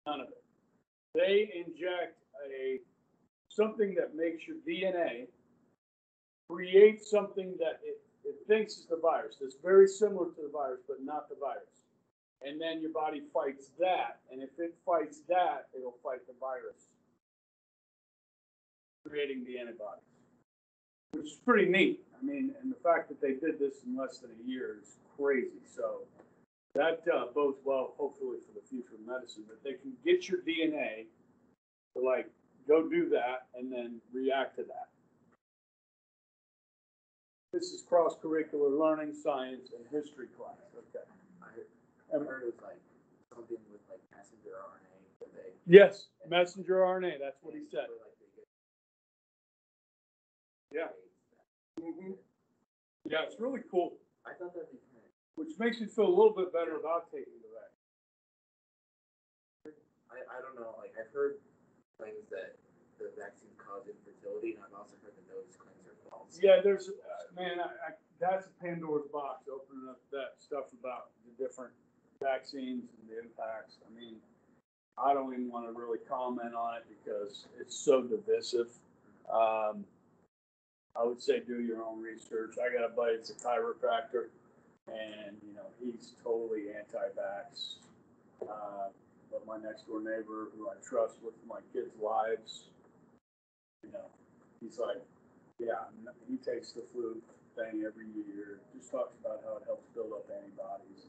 None of it. They inject something that makes your DNA create something that it thinks is the virus. That's very similar to the virus, but not the virus. And then your body fights that, and if it fights that, it'll fight the virus, creating the antibodies, which is pretty neat. I mean, and the fact that they did this in less than a year is crazy. So that bodes well, hopefully, for the future of medicine, that they can get your DNA to, like, go do that and then react to that. This is cross-curricular learning, science, and history class. Okay. I heard it was like something with like messenger RNA. Yes, messenger RNA. That's what he said. Yeah. Mm-hmm. Yeah, it's really cool. I thought that'd be kind of. Which makes me feel a little bit better about taking the vaccine. I don't know. Like, I've heard claims that the vaccine cause infertility, and I've also heard that those claims are false. Yeah, there's that's a Pandora's box, opening up that stuff about the different vaccines and the impacts. I mean, I don't even want to really comment on it because it's so divisive. I would say do your own research. I got a buddy that's a chiropractor, and he's totally anti-vax. But my next door neighbor, who I trust with my kids' lives, he's like, yeah, he takes the flu thing every year. Just talks about how it helps build up antibodies,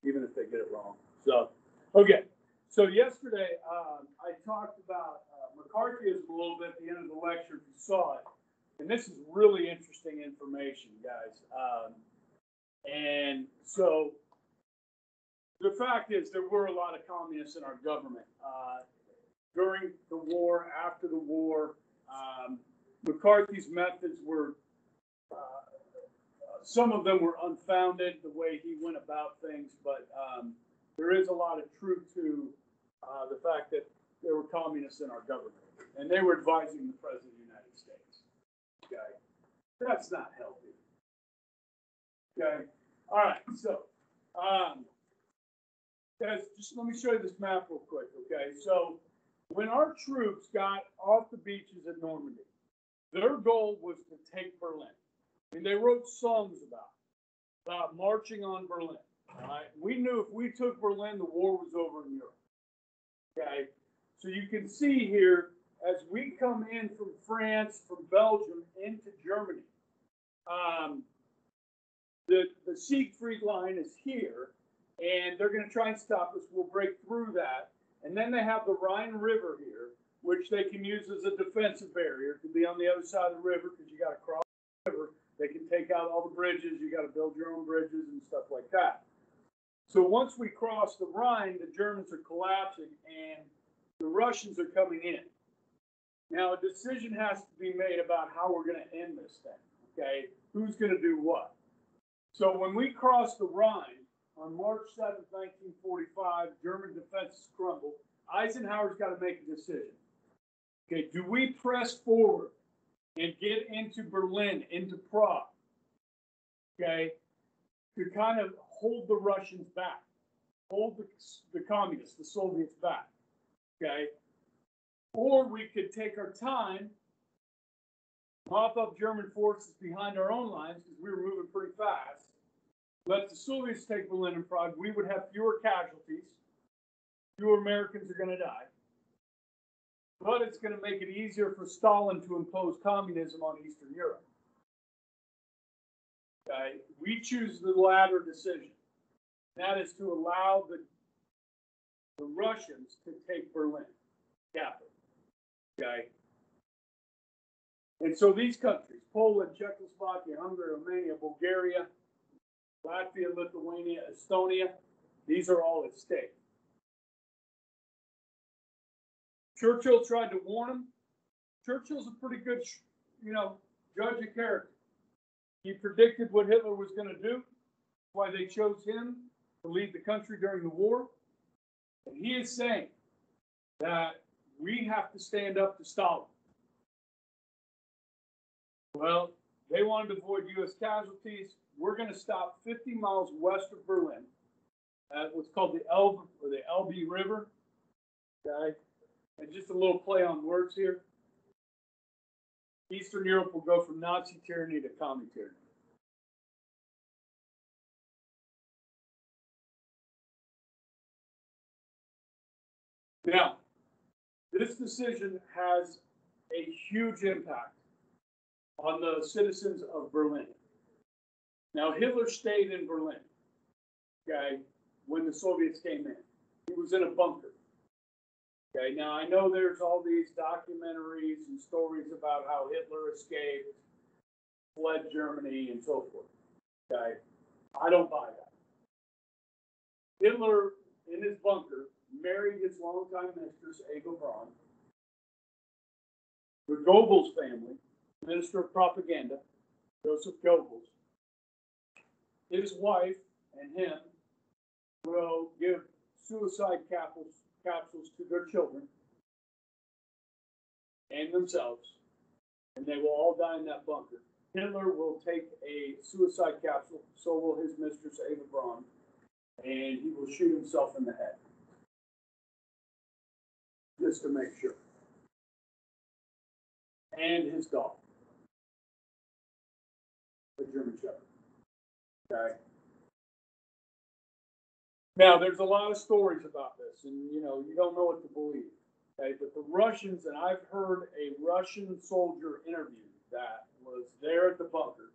even if they get it wrong. So, okay. So yesterday, I talked about McCarthyism a little bit at the end of the lecture, if you saw it. And this is really interesting information, guys. And so the fact is there were a lot of communists in our government. During the war, after the war, McCarthy's methods were, some of them were unfounded, the way he went about things, but there is a lot of truth to the fact that there were communists in our government, and they were advising the President of the United States. Okay, that's not healthy. Okay, all right, so guys, just let me show you this map real quick. Okay, so when our troops got off the beaches at Normandy, their goal was to take Berlin. I mean, they wrote songs about marching on Berlin. All right, we knew if we took Berlin, the war was over in Europe. Okay, so you can see here, as we come in from France, from Belgium into Germany, the Siegfried line is here, and they're going to try and stop us. We'll break through that. And then they have the Rhine River here, which they can use as a defensive barrier. It could be on the other side of the river because you got to cross the river. They can take out all the bridges. You got to build your own bridges and stuff like that. So once we cross the Rhine, the Germans are collapsing and the Russians are coming in. Now, a decision has to be made about how we're going to end this thing, okay? Who's going to do what? So when we cross the Rhine on March 7th, 1945, German defenses crumble. Eisenhower's got to make a decision. Okay, do we press forward and get into Berlin, into Prague, okay, to kind of hold the Russians back, hold the communists, the Soviets back, okay? Or we could take our time, mop up German forces behind our own lines because we were moving pretty fast, let the Soviets take Berlin and Prague. We would have fewer casualties. Fewer Americans are going to die. But it's going to make it easier for Stalin to impose communism on Eastern Europe. Okay? We choose the latter decision. That is to allow the Russians to take Berlin, capital. Okay? And so these countries, Poland, Czechoslovakia, Hungary, Romania, Bulgaria, Latvia, Lithuania, Estonia, these are all at stake. Churchill tried to warn them. Churchill's a pretty good, judge of character. He predicted what Hitler was going to do, why they chose him to lead the country during the war. And he is saying that we have to stand up to Stalin. Well, they wanted to avoid U.S. casualties. We're going to stop 50 miles west of Berlin. at what's called the Elbe or the Elbe River. Okay, and just a little play on words here. Eastern Europe will go from Nazi tyranny to commie tyranny. Now, this decision has a huge impact on the citizens of Berlin. Now, Hitler stayed in Berlin, okay, when the Soviets came in. He was in a bunker. Okay, now I know there's all these documentaries and stories about how Hitler escaped, fled Germany, and so forth. Okay, I don't buy that. Hitler, in his bunker, married his longtime mistress, Eva Braun. The Goebbels family, Minister of Propaganda, Joseph Goebbels, his wife and him will give suicide capsules to their children and themselves, and they will all die in that bunker. Hitler will take a suicide capsule, so will his mistress, Eva Braun, and he will shoot himself in the head. Just to make sure. And his dog, the German Shepherd. Okay. Now, there's a lot of stories about this, and you don't know what to believe. Okay, but the Russians, and I've heard a Russian soldier interview that was there at the bunker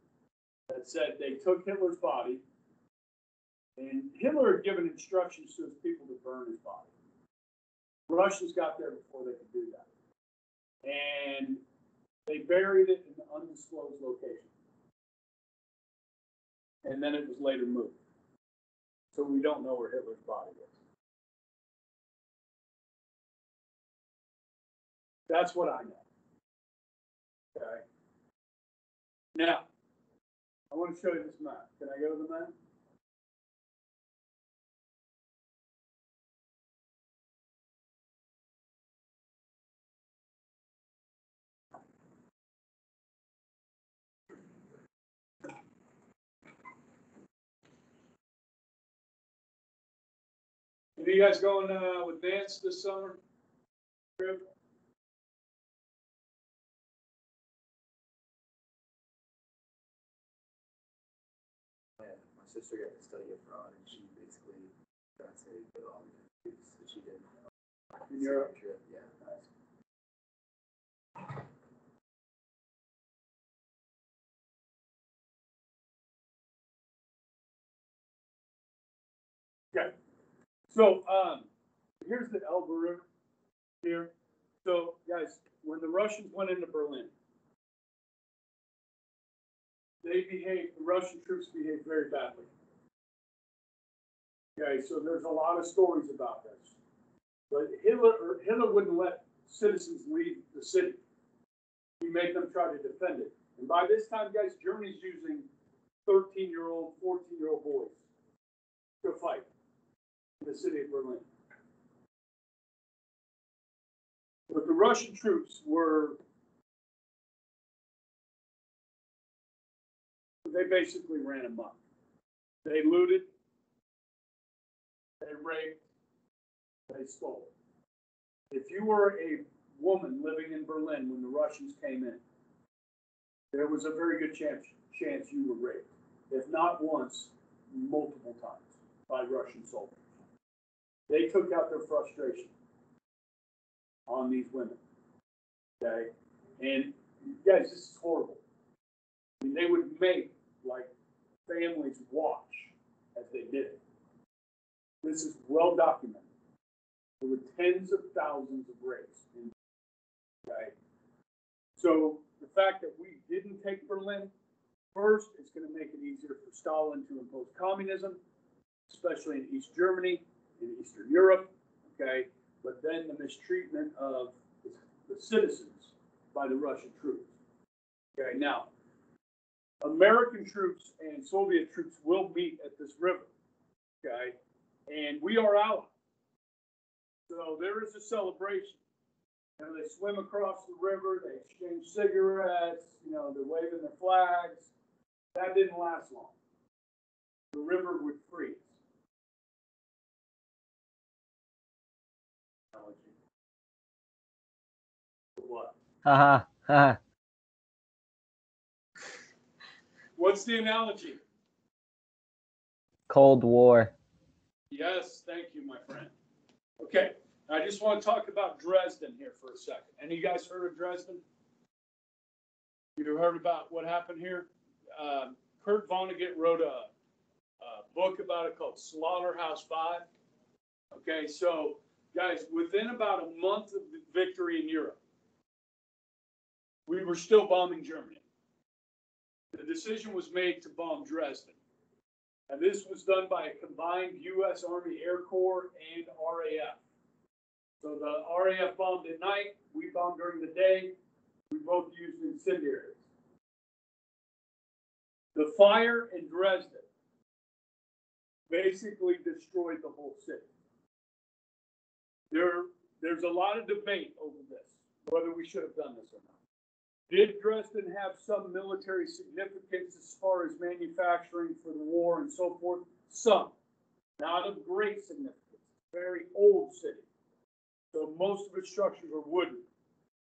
that said they took Hitler's body, and Hitler had given instructions to his people to burn his body. The Russians got there before they could do that, and they buried it in an undisclosed location, and then it was later moved. So we don't know where Hitler's body is. That's what I know. Okay. Now, I want to show you this map. Can I go to the map? Are you guys going with Nance this summer? Trip? Yeah, my sister got to study abroad, and she basically got to go all the countries that she did. In Europe? Trip, yeah. Nice. Okay. So here's the Elbe River here. So guys, when the Russians went into Berlin, the Russian troops behaved very badly. Okay, so there's a lot of stories about this. But Hitler wouldn't let citizens leave the city. He made them try to defend it. And by this time, guys, Germany's using 13-year-old, 14-year-old boys to fight in the city of Berlin. But the Russian troops they basically ran amok. They looted, they raped, they stole. If you were a woman living in Berlin when the Russians came in, there was a very good chance you were raped. If not once, multiple times by Russian soldiers. They took out their frustration on these women. Okay? And guys, this is horrible. I mean, they would make like families watch as they did it. This is well documented. There were tens of thousands of rapes. Okay? So the fact that we didn't take Berlin, first, it's going to make it easier for Stalin to impose communism, especially in East Germany, in Eastern Europe, okay? But then the mistreatment of the citizens by the Russian troops. Okay, now, American troops and Soviet troops will meet at this river, okay? And we are allies. So there is a celebration. They swim across the river, they exchange cigarettes, they're waving their flags. That didn't last long. The river would freeze. analogy. What? Haha. Haha. What's the analogy? Cold War. Yes, thank you, my friend. Okay, I just want to talk about Dresden here for a second. Any of you guys heard of Dresden? You heard about what happened here? Kurt Vonnegut wrote a book about it called Slaughterhouse 5. Okay, so guys, within about a month of the victory in Europe, we were still bombing Germany. The decision was made to bomb Dresden. And this was done by a combined U.S. Army Air Corps and RAF. So the RAF bombed at night, we bombed during the day. We both used incendiaries. The fire in Dresden basically destroyed the whole city. There's a lot of debate over this, whether we should have done this or not. Did Dresden have some military significance as far as manufacturing for the war and so forth? Some. Not of great significance. Very old city. So most of its structures are wooden.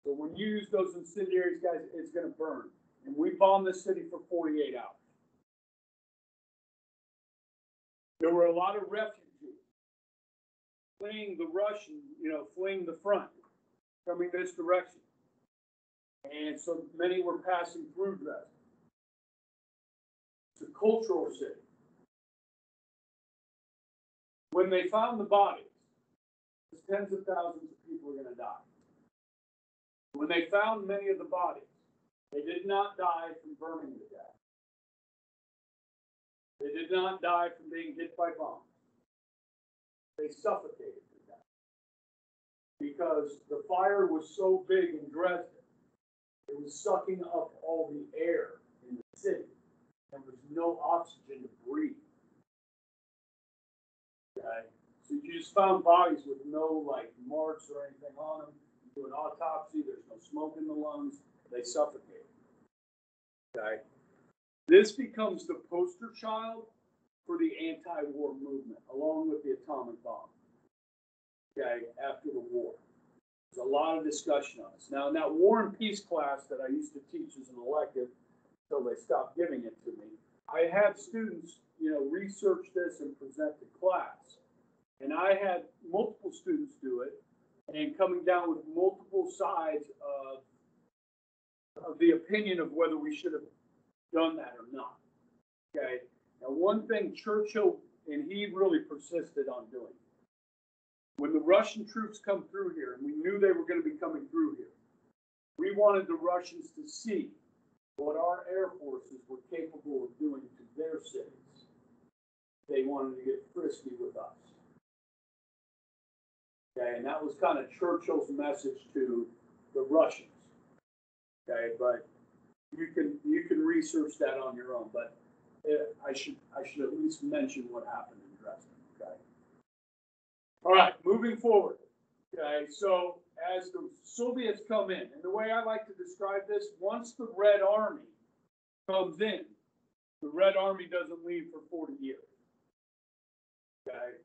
So when you use those incendiaries, guys, it's going to burn. And we bombed this city for 48 hours. There were a lot of refugees fleeing the Russian, fleeing the front, coming this direction. And so many were passing through Dresden. It's a cultural city. When they found the bodies, tens of thousands of people were going to die. When they found many of the bodies, they did not die from burning to death. They did not die from being hit by bombs. They suffocated to death. Because the fire was so big in Dresden, it was sucking up all the air in the city. There was no oxygen to breathe. Okay? So you just found bodies with no marks or anything on them. You do an autopsy, there's no smoke in the lungs, they suffocate. Okay? This becomes the poster child for the anti-war movement, along with the atomic bomb. Okay, after the war. There's a lot of discussion on this. Now, in that War and Peace class that I used to teach as an elective until they stopped giving it to me, I had students, research this and present to class. And I had multiple students do it and coming down with multiple sides of the opinion of whether we should have done that or not. Okay. Now, one thing Churchill, and he really persisted on doing, when the Russian troops come through here, and we knew they were going to be coming through here, we wanted the Russians to see what our air forces were capable of doing to their cities. They wanted to get frisky with us. Okay, and that was kind of Churchill's message to the Russians. Okay, but you can research that on your own. But I should at least mention what happened in Dresden. Okay. All right, moving forward. Okay, so as the Soviets come in, and the way I like to describe this, once the Red Army comes in, the Red Army doesn't leave for 40 years. Okay.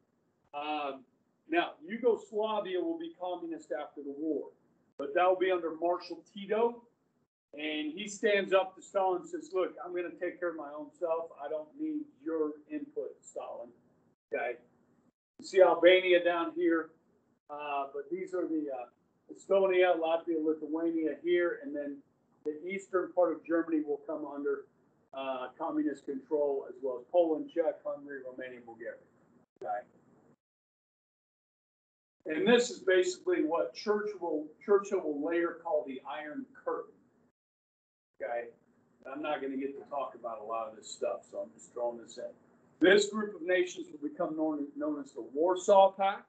Now, Yugoslavia will be communist after the war, but that will be under Marshal Tito, and he stands up to Stalin and says, look, I'm going to take care of my own self. I don't need your input, Stalin. Okay. You see Albania down here, but these are the Estonia, Latvia, Lithuania here, and then the eastern part of Germany will come under communist control, as well as Poland, Czech, Hungary, Romania, Bulgaria. Okay. And this is basically what Churchill will later call the Iron Curtain. Okay? I'm not going to get to talk about a lot of this stuff, so I'm just throwing this in. This group of nations will become known as the Warsaw Pact.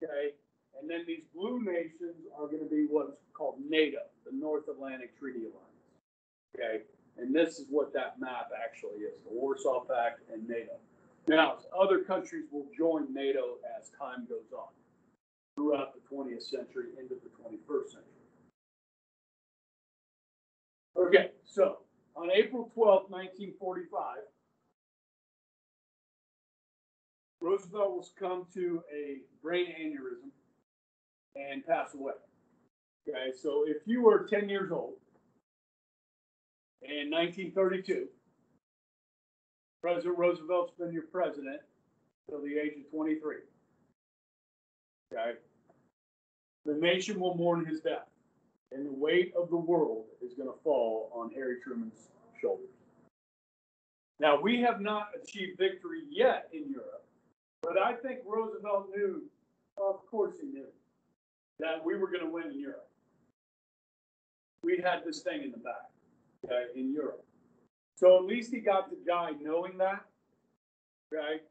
Okay? And then these blue nations are going to be what's called NATO, the North Atlantic Treaty Alliance. Okay? And this is what that map actually is, the Warsaw Pact and NATO. Now, other countries will join NATO as time goes on throughout the 20th century into the 21st century. Okay, so on April 12, 1945, Roosevelt will succumb to a brain aneurysm and pass away. Okay, so if you were 10 years old in 1932, President Roosevelt's been your president till the age of 23. Okay, the nation will mourn his death, and the weight of the world is going to fall on Harry Truman's shoulders. Now, we have not achieved victory yet in Europe, but I think Roosevelt knew, of course he knew, that we were going to win in Europe. We had this thing in the back, okay, in Europe. So at least he got to die knowing that, okay?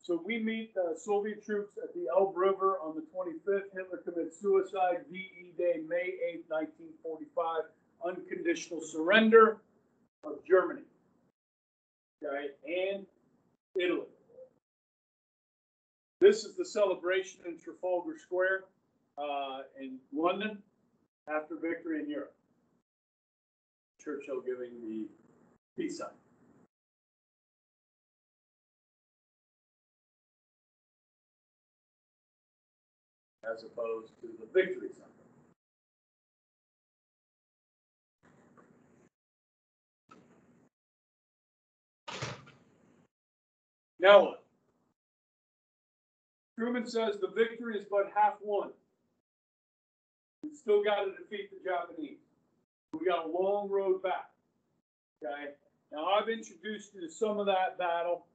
So we meet the Soviet troops at the Elbe River on the 25th. Hitler commits suicide, VE Day, May 8, 1945, unconditional surrender of Germany, okay, and Italy. This is the celebration in Trafalgar Square in London after victory in Europe. Churchill giving the peace sign. As opposed to the victory sign. Now what? Truman says the victory is but half won. We've still got to defeat the Japanese. We got a long road back. Okay. Now I've introduced you to some of that battle.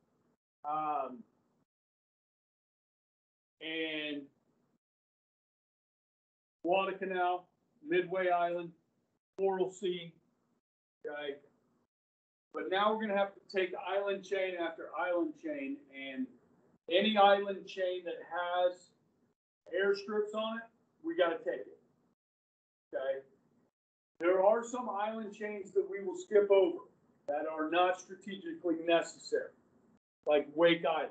And Guadalcanal, Midway Island, Coral Sea. Okay. But now we're going to have to take island chain after island chain, and any island chain that has airstrips on it, we got to take it. Okay. There are some island chains that we will skip over that are not strategically necessary, like Wake Island.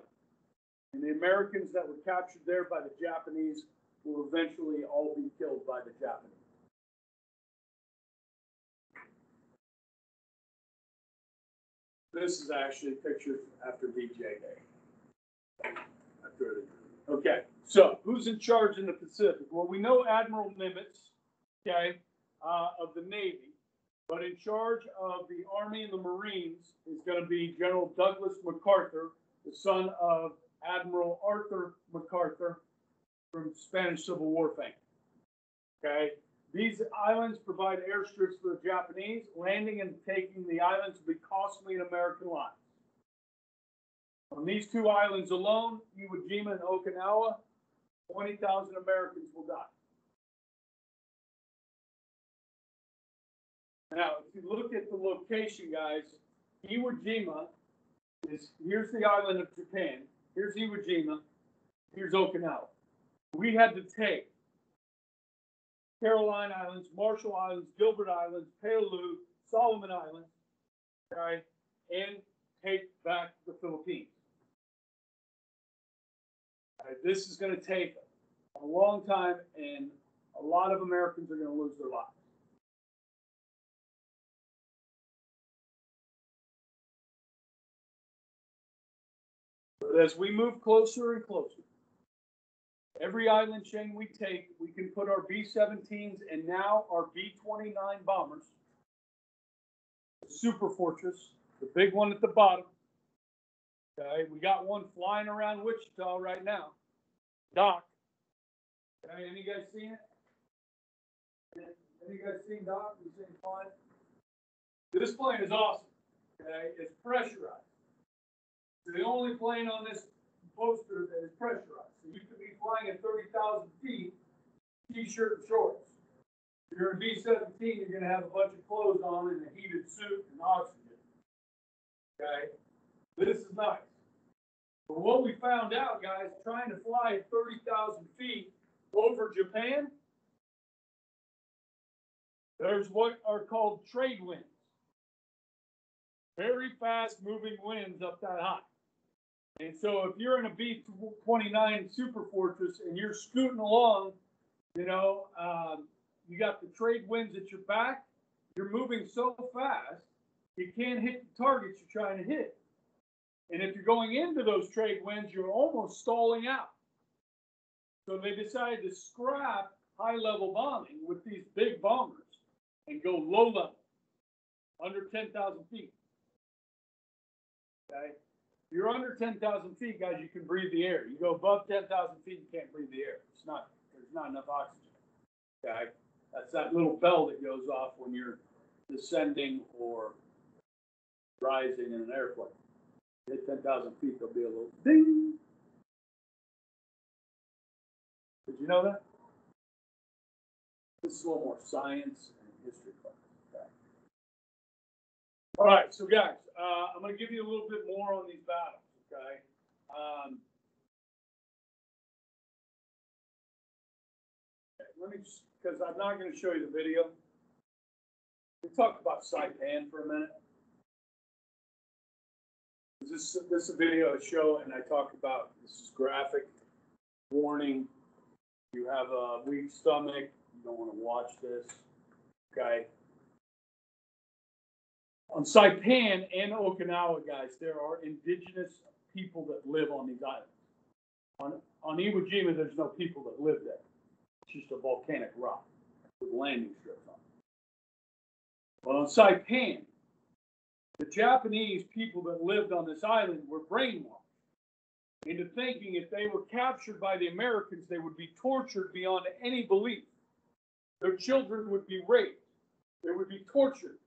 And the Americans that were captured there by the Japanese will eventually all be killed by the Japanese. This is actually pictures after VJ Day. Okay, so who's in charge in the Pacific? Well, we know Admiral Nimitz, okay, of the Navy, but in charge of the Army and the Marines is going to be General Douglas MacArthur, the son of Admiral Arthur MacArthur from Spanish Civil War fame. Okay, these islands provide airstrips for the Japanese. Landing and taking the islands will be costly in American lives. On these two islands alone, Iwo Jima and Okinawa, 20,000 Americans will die. Now, if you look at the location, guys, Iwo Jima is, here's the island of Japan, here's Iwo Jima, here's Okinawa. We had to take Caroline Islands, Marshall Islands, Gilbert Islands, Palau, Solomon Islands, okay, and take back the Philippines. Right, this is going to take a long time, and a lot of Americans are going to lose their lives. But as we move closer and closer, every island chain we take, we can put our B-17s and now our B-29 bombers, the Super Fortress, the big one at the bottom. Okay, we got one flying around Wichita right now. Doc. Okay, any guys seen it? Any guys seen Doc? You seen flying? This plane is awesome. Okay, it's pressurized. It's the only plane on this poster that is pressurized. So you could be flying at 30,000 feet, t-shirt and shorts. If you're in B-17, you're going to have a bunch of clothes on and a heated suit and oxygen. Okay? This is nice. But what we found out, guys, trying to fly at 30,000 feet over Japan, there's what are called trade winds. Very fast moving winds up that high. And so if you're in a B-29 Super Fortress and you're scooting along, you know, you got the trade winds at your back, you're moving so fast, you can't hit the targets you're trying to hit. And if you're going into those trade winds, you're almost stalling out. So they decided to scrap high-level bombing with these big bombers and go low-level, under 10,000 feet. Okay? If you're under 10,000 feet, guys, you can breathe the air. You go above 10,000 feet, you can't breathe the air. There's not enough oxygen. Okay? That's that little bell that goes off when you're descending or rising in an airplane. Hit 10,000 feet, there'll be a little ding. Did you know that? This is a little more science and history class. Okay. All right, so guys, I'm going to give you a little bit more on these battles. Okay. Let me just, because I'm not going to show you the video. We talked about Saipan for a minute. This is a video I show, and I talk about, this is graphic, warning, you have a weak stomach, you don't want to watch this, okay? On Saipan and Okinawa, guys, there are indigenous people that live on these islands. On Iwo Jima, there's no people that live there. It's just a volcanic rock with landing strips on it. But on Saipan, the Japanese people that lived on this island were brainwashed into thinking if they were captured by the Americans, they would be tortured beyond any belief. Their children would be raped. They would be tortured.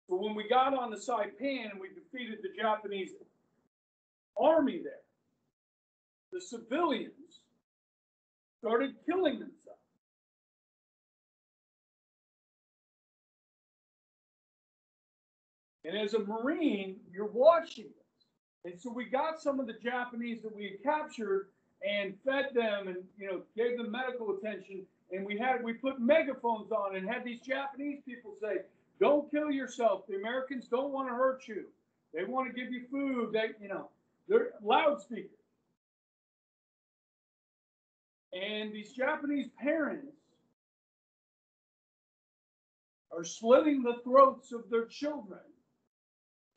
So when we got on the Saipan and we defeated the Japanese army there, the civilians started killing themselves. And as a Marine, you're watching this. And so we got some of the Japanese that we had captured and fed them and, gave them medical attention. And we put megaphones on and had these Japanese people say, don't kill yourself. The Americans don't want to hurt you. They want to give you food. They're loudspeakers. And these Japanese parents are slitting the throats of their children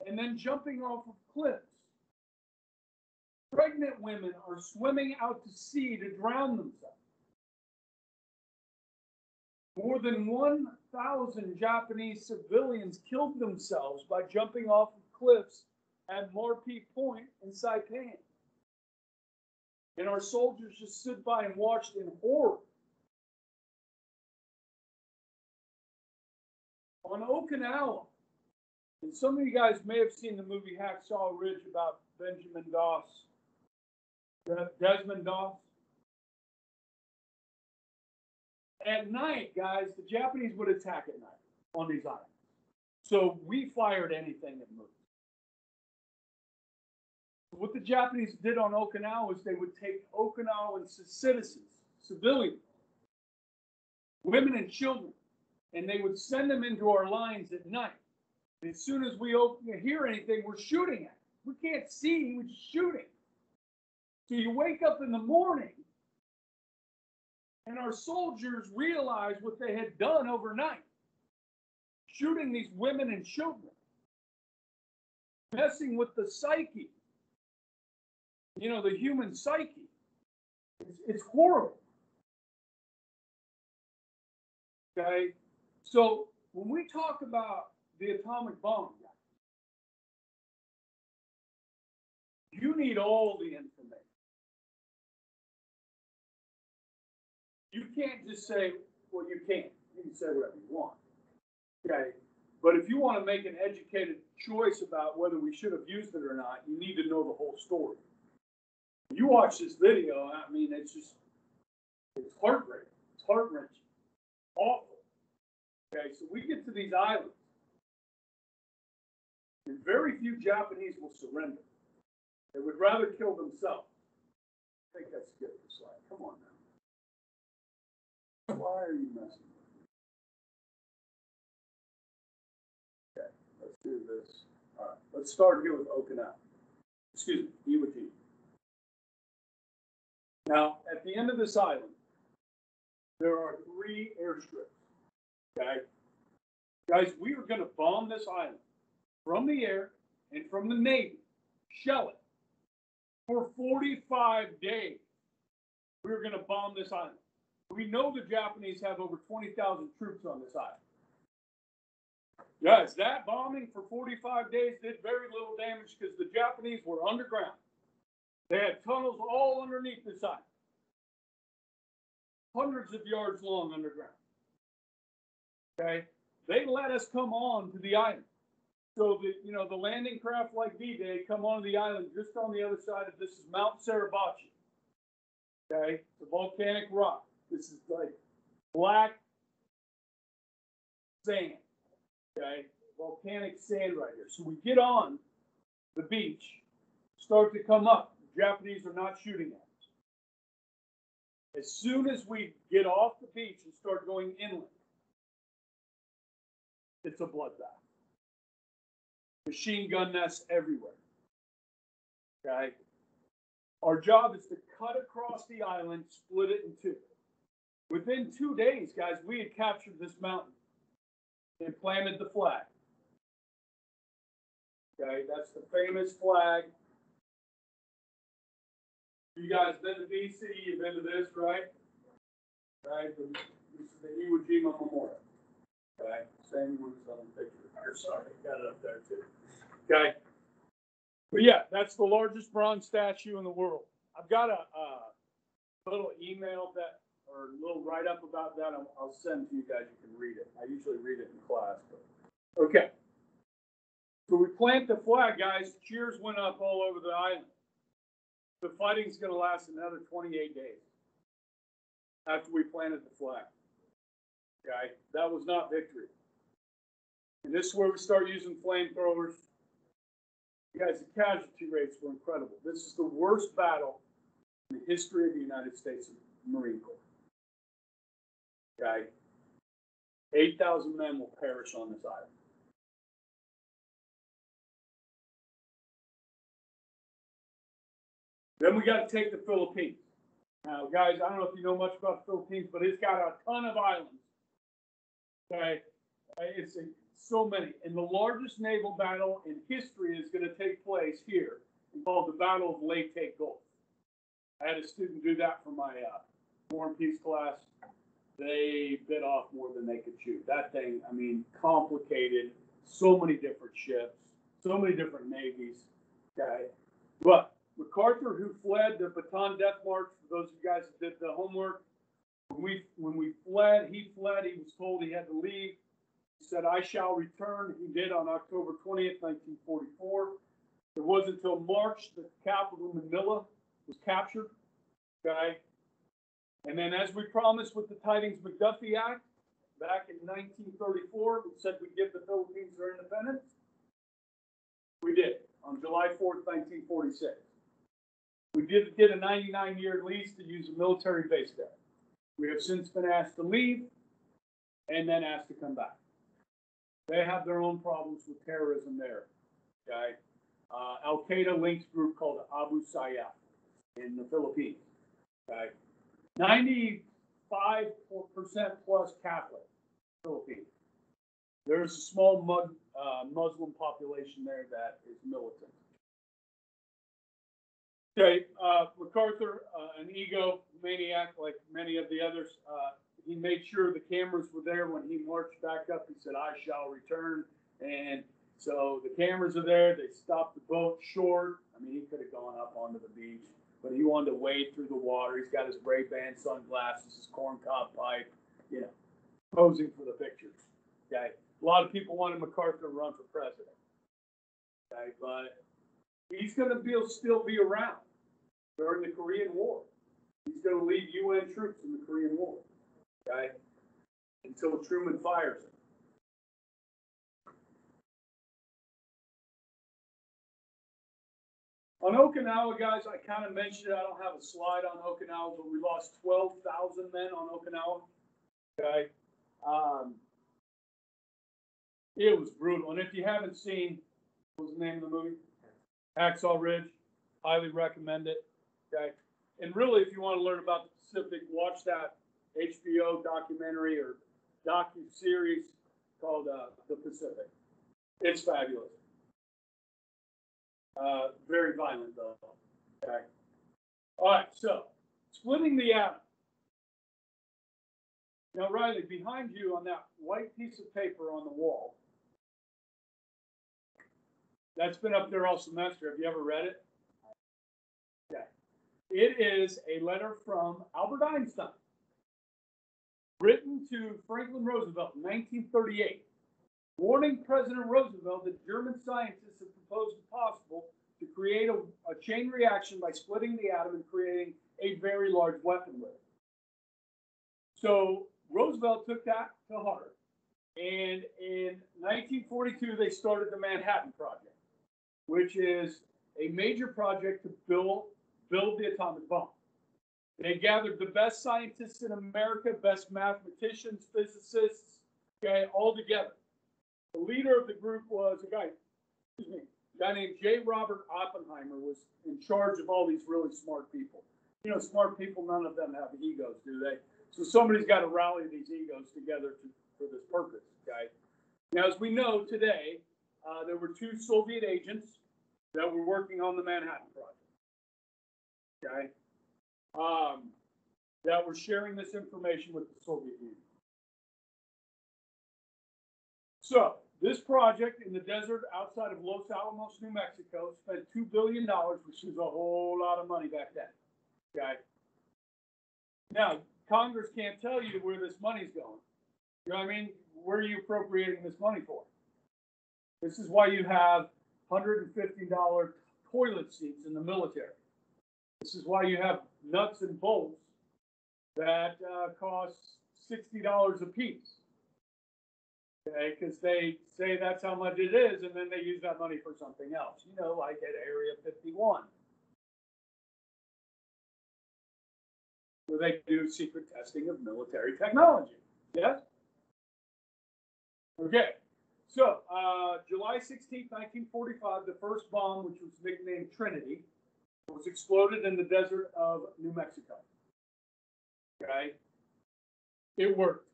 and then jumping off of cliffs. Pregnant women are swimming out to sea to drown themselves. More than 1,000 Japanese civilians killed themselves by jumping off of cliffs at Morpee Point in Saipan. And our soldiers just stood by and watched in horror. On Okinawa, and some of you guys may have seen the movie Hacksaw Ridge about Benjamin Doss, Desmond Doss. At night, guys, the Japanese would attack at night on these islands. So we fired anything that moved. What the Japanese did on Okinawa is they would take Okinawan citizens, civilians, women and children, and they would send them into our lines at night. And as soon as we hear anything, we're shooting at it. We can't see, we're just shooting. So you wake up in the morning, and our soldiers realized what they had done overnight, shooting these women and children, messing with the psyche, the human psyche. It's horrible. Okay? So when we talk about the atomic bomb, you need all the information. You can't just say, well, you can't. You can say whatever you want. Okay? But if you want to make an educated choice about whether we should have used it or not, you need to know the whole story. You watch this video, it's heartbreaking. It's heart-wrenching. Awful. Okay, so we get to these islands, and very few Japanese will surrender. They would rather kill themselves. I think that's good for slide. Come on now. Why are you messing with me? Okay, let's do this. All right, let's start here with Okinawa. Excuse me, Iwo Jima. Now, at the end of this island, there are 3 airstrips. Okay? Guys, we are going to bomb this island from the air and from the Navy. Shell it. For 45 days, we were going to bomb this island. We know the Japanese have over 20,000 troops on this island. Guys, that bombing for 45 days did very little damage because the Japanese were underground. They had tunnels all underneath this island. Hundreds of yards long underground. Okay? They let us come on to the island. So the landing craft like D-Day come onto the island just on the other side of this is Mount Suribachi. Okay? It's a volcanic rock. This is like black sand. Okay? Volcanic sand right here. So we get on the beach, start to come up. The Japanese are not shooting at us. As soon as we get off the beach and start going inland, it's a bloodbath. Machine gun nests everywhere. Okay? Our job is to cut across the island, split it in two. Within 2 days, guys, we had captured this mountain and planted the flag. Okay, that's the famous flag. You guys been to DC, you've been to this, right? Right, this is the Iwo Jima Memorial. Okay, same one as on the picture here. Sorry, got it up there too. Okay, but yeah, that's the largest bronze statue in the world. I've got a little email that, or a little write up about that. I'll send to you guys. You can read it. I usually read it in class. But okay, so we plant the flag, guys. Cheers went up all over the island. The fighting's going to last another 28 days after we planted the flag. Okay, that was not victory. And this is where we start using flamethrowers. You guys, the casualty rates were incredible. This is the worst battle in the history of the United States Marine Corps. Okay, 8,000 men will perish on this island. Then we got to take the Philippines. Now, guys, I don't know if you know much about the Philippines, but it's got a ton of islands. Okay, it's so many. And the largest naval battle in history is going to take place here, called the Battle of Leyte Gulf. I had a student do that for my War and Peace class. They bit off more than they could chew. That thing, I mean, complicated. So many different ships, so many different navies. Okay, but MacArthur, who fled the Bataan Death March, for those of you guys that did the homework, when we fled, he was told he had to leave. He said, I shall return. He did on October 20th, 1944. It wasn't until March that the capital, Manila, was captured. Okay. And then, as we promised with the Tidings-McDuffie Act, back in 1934, we said we'd give the Philippines their independence. We did, on July 4th, 1946. We did get a 99-year lease to use a military base there. We have since been asked to leave and then asked to come back. They have their own problems with terrorism there. Okay, Al-Qaeda links group called Abu Sayyaf in the Philippines. Okay, 95% plus Catholic Philippines. There's a small Muslim population there that is militant. Okay, MacArthur, an egomaniac like many of the others, he made sure the cameras were there when he marched back up. He said, I shall return. And so the cameras are there. They stopped the boat short. I mean, he could have gone up onto the beach, but he wanted to wade through the water. He's got his Ray-Ban sunglasses, his corncob pipe, you know, posing for the pictures. Okay, a lot of people wanted MacArthur to run for president. Okay, but he's going to still be around during the Korean War. He's going to lead UN troops in the Korean War, okay, until Truman fires him. On Okinawa, guys, I kind of mentioned it. I don't have a slide on Okinawa, but we lost 12,000 men on Okinawa, okay. It was brutal. And if you haven't seen, what was the name of the movie? Hacksaw Ridge. Highly recommend it. Okay. And really, if you want to learn about the Pacific, watch that HBO documentary or docu-series called The Pacific. It's fabulous. Very violent, though. Okay. All right, so splitting the atom. Now, Riley, behind you on that white piece of paper on the wall, that's been up there all semester. Have you ever read it? Yeah. It is a letter from Albert Einstein, written to Franklin Roosevelt in 1938, warning President Roosevelt that German scientists have proposed it possible to create a chain reaction by splitting the atom and creating a very large weapon with it. So Roosevelt took that to heart, and in 1942 they started the Manhattan Project, which is a major project to build the atomic bomb. They gathered the best scientists in America, best mathematicians, physicists, okay, all together. The leader of the group was a guy named J. Robert Oppenheimer, was in charge of all these really smart people. You know, smart people, none of them have egos, do they? So somebody's got to rally these egos together for this purpose, okay? Now, as we know today, there were 2 Soviet agents that were working on the Manhattan Project, okay? That were sharing this information with the Soviet Union. So, this project in the desert outside of Los Alamos, New Mexico, spent $2 billion, which is a whole lot of money back then, okay? Now, Congress can't tell you where this money's going. You know what I mean? Where are you appropriating this money for? This is why you have $150 toilet seats in the military. This is why you have nuts and bolts that cost $60 a piece. Okay, because they say that's how much it is, and then they use that money for something else. You know, like at Area 51. Where they do secret testing of military technology. Yes? Okay. So, July 16th, 1945, the first bomb, which was nicknamed Trinity, was exploded in the desert of New Mexico. Okay? It worked.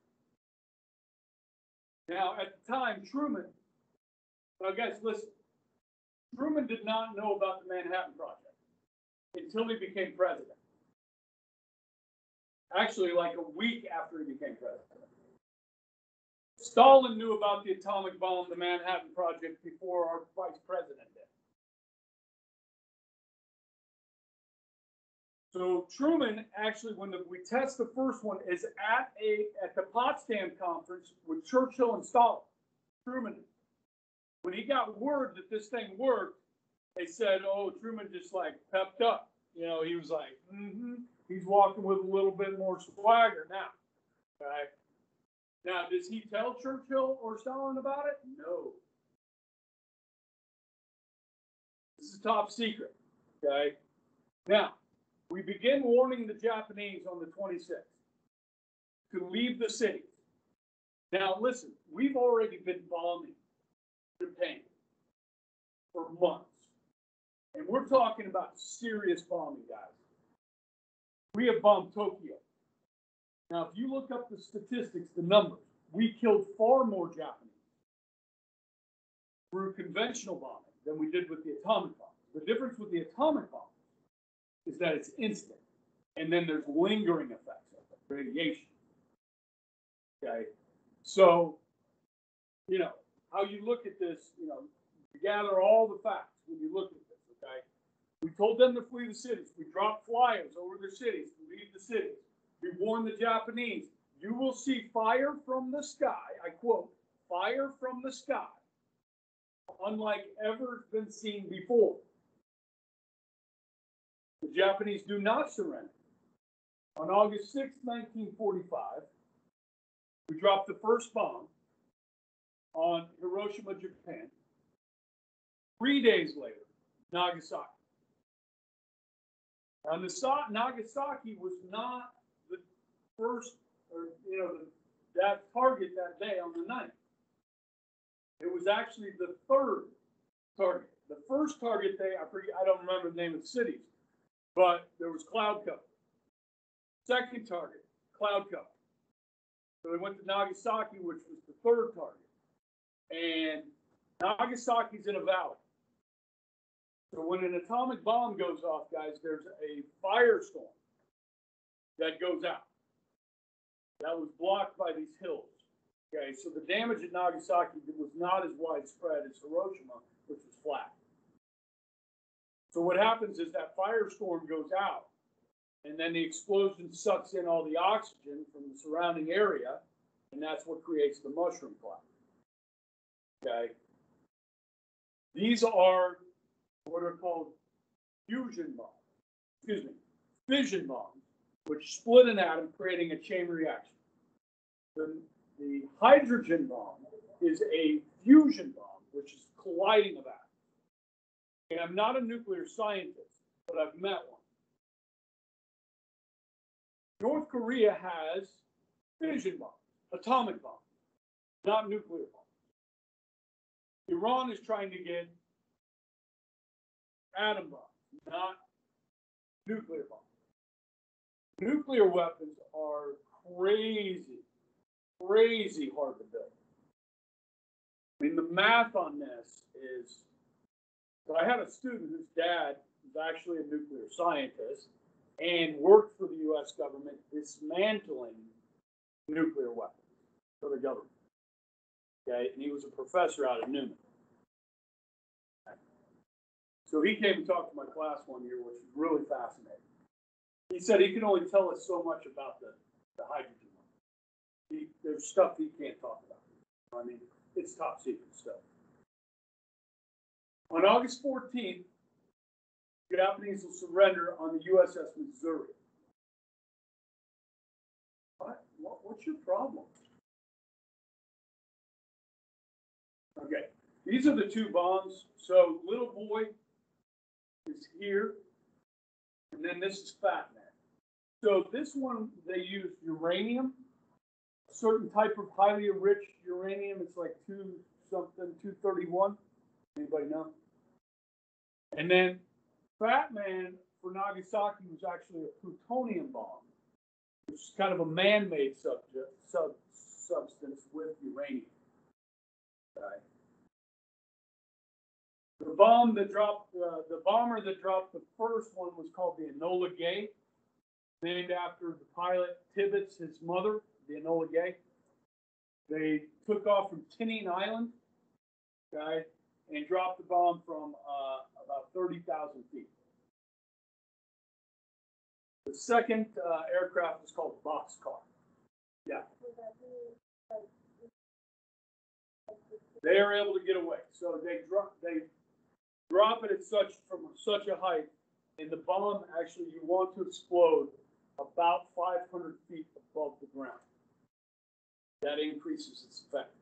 Now, at the time, Truman, now guys, listen, Truman did not know about the Manhattan Project until he became president. Actually, like a week after he became president. Stalin knew about the atomic bomb, the Manhattan Project, before our vice president did. So Truman, actually, when we test the first one, is at the Potsdam conference with Churchill and Stalin. Truman, when he got word that this thing worked, they said, "Oh, Truman just like pepped up." You know, he was like, He's walking with a little bit more swagger now. Okay. Now, does he tell Churchill or Stalin about it? No. This is top secret. Okay. Now, we begin warning the Japanese on the 26th to leave the city. Now, listen, we've already been bombing Japan for months. And we're talking about serious bombing, guys. We have bombed Tokyo. Now, if you look up the statistics, the numbers, we killed far more Japanese through conventional bombing than we did with the atomic bomb. The difference with the atomic bomb is that it's instant, and then there's lingering effects of it, radiation. Okay, so, you know, how you look at this, you know, you gather all the facts when you look at this, okay? We told them to flee the cities. We dropped flyers over the cities to leave the cities. We warned the Japanese, you will see fire from the sky, I quote, fire from the sky, unlike ever been seen before. The Japanese do not surrender. On August 6, 1945, we dropped the first bomb on Hiroshima, Japan. 3 days later, Nagasaki. Now, Nagasaki was not the first, or that target that day on the 9th. It was actually the third target. The first target I don't remember the name of the cities, but there was cloud cover. Second target, cloud cover. So they went to Nagasaki, which was the third target. And Nagasaki's in a valley. So when an atomic bomb goes off, guys, there's a firestorm that goes out. That was blocked by these hills. Okay, so the damage at Nagasaki was not as widespread as Hiroshima, which was flat. So what happens is that firestorm goes out, and then the explosion sucks in all the oxygen from the surrounding area, and that's what creates the mushroom cloud. Okay? These are what are called fusion bombs. Excuse me, fission bombs, which split an atom, creating a chain reaction. The hydrogen bomb is a fusion bomb, which is colliding of atoms. And I'm not a nuclear scientist, but I've met one. North Korea has fission bombs, atomic bombs, not nuclear bombs. Iran is trying to get atom bombs, not nuclear bombs. Nuclear weapons are crazy hard to build. I mean, the math on this is, so I had a student whose dad was actually a nuclear scientist and worked for the U.S. government dismantling nuclear weapons for the government. Okay, and he was a professor out of Newman. So he came and talked to my class one year, which was really fascinating. He said he can only tell us so much about the hydrogen one. There's stuff he can't talk about. I mean, it's top secret stuff. On August 14th, the Japanese will surrender on the USS Missouri. What's your problem? Okay, these are the two bombs. So little boy is here, and then this is Fat Man. So this one, they use uranium, a certain type of highly enriched uranium. It's like 231. Anybody know? And then Fat Man for Nagasaki was actually a plutonium bomb, which is kind of a man-made substance with uranium. Okay. The bomber that dropped the first one was called the Enola Gay, named after the pilot Tibbets, his mother, the Enola Gay. They took off from Tinian Island, okay, and dropped the bomb from about 30,000 feet. The second aircraft was called Boxcar. Yeah. They are able to get away. So they drop it at from such a height, and the bomb actually you want to explode about 500 feet above the ground. That increases its effectiveness.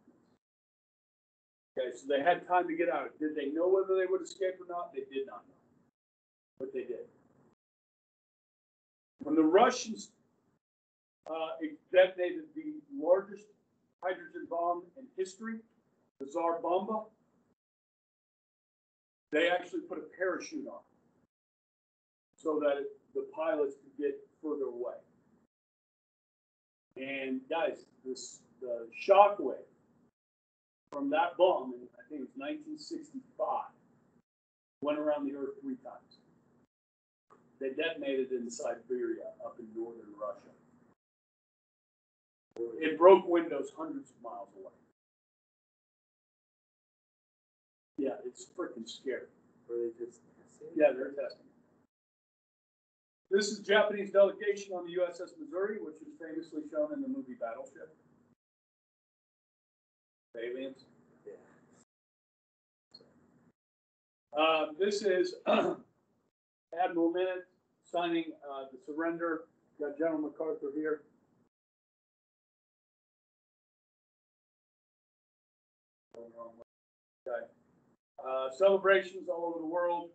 Okay, so they had time to get out. Did they know whether they would escape or not? They did not know, but they did. When the Russians detonated the largest hydrogen bomb in history, the Tsar Bomba, they actually put a parachute on so that the pilots could get further away. And guys, the shock wave from that bomb, in, I think it was 1965, went around the Earth 3 times. They detonated in Siberia, up in northern Russia. It broke windows hundreds of miles away. Yeah, it's freaking scary. Were they just testing? Yeah, they're testing. This is Japanese delegation on the USS Missouri, which is famously shown in the movie Battleship. Aliens. Yeah. This is Admiral Minute signing the surrender. Got General MacArthur here. Okay. Celebrations all over the world.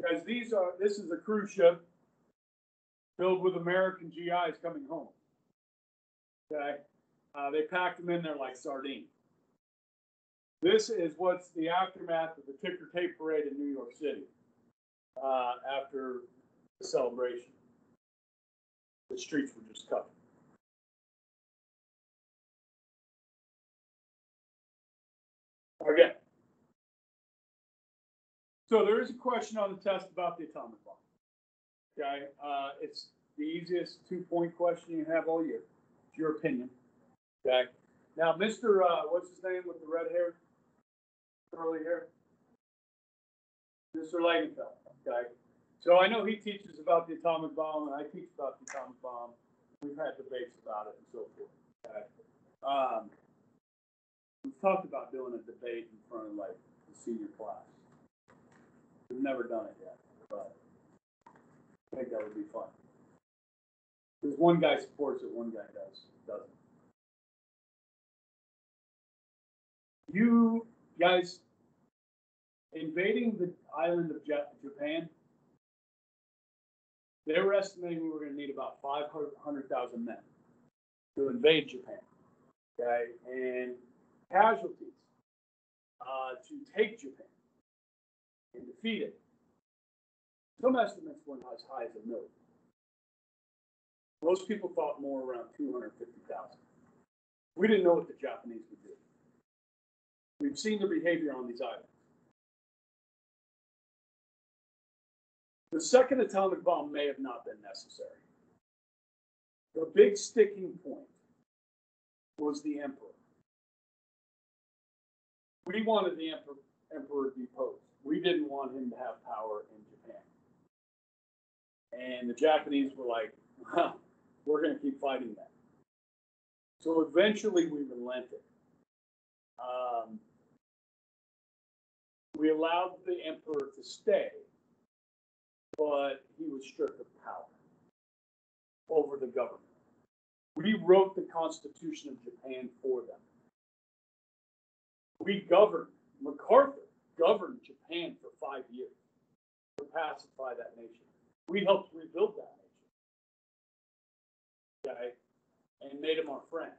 Guys, this is a cruise ship filled with American GIs coming home. Okay. They packed them in there like sardines. This is what's the aftermath of the ticker tape parade in New York City after the celebration. The streets were just covered. Okay. So there is a question on the test about the atomic bomb. Okay, it's the easiest 2-point question you have all year. It's your opinion. Okay. Now, Mr. What's his name with the red hair, curly hair? Mr. Langenfeld. Okay. So I know he teaches about the atomic bomb, and I teach about the atomic bomb. We've had debates about it and so forth. Okay. We've talked about doing a debate in front of like the senior class. We've never done it yet, but I think that would be fun. Because one guy supports it, one guy doesn't. You guys invading the island of Japan, they were estimating we were going to need about 500,000 men to invade Japan. Okay, and casualties to take Japan and defeat it. Some estimates went as high as 1 million. Most people thought more around 250,000. We didn't know what the Japanese would do. We've seen their behavior on these islands. The second atomic bomb may have not been necessary. The big sticking point was the emperor. We wanted the emperor deposed. We didn't want him to have power in Japan. And the Japanese were like, well, we're going to keep fighting that. So eventually we relented. We allowed the emperor to stay, but he was stripped of power over the government. We wrote the Constitution of Japan for them. MacArthur governed Japan for 5 years to pacify that nation. We helped rebuild that nation. Okay? And made him our friend.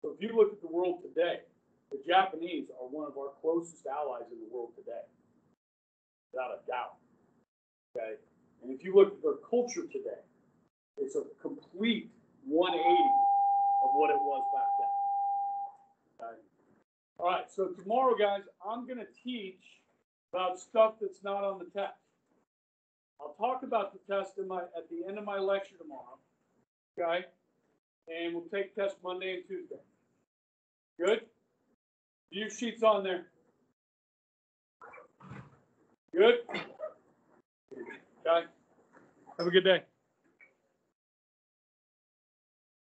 So if you look at the world today, the Japanese are one of our closest allies in the world today, without a doubt. Okay, and if you look at their culture today, it's a complete 180 of what it was back then. Okay? All right, so tomorrow, guys, I'm going to teach about stuff that's not on the test. I'll talk about the test at the end of my lecture tomorrow. Okay, and we'll take tests Monday and Tuesday. Good? View sheets on there. Good? Okay. Have a good day.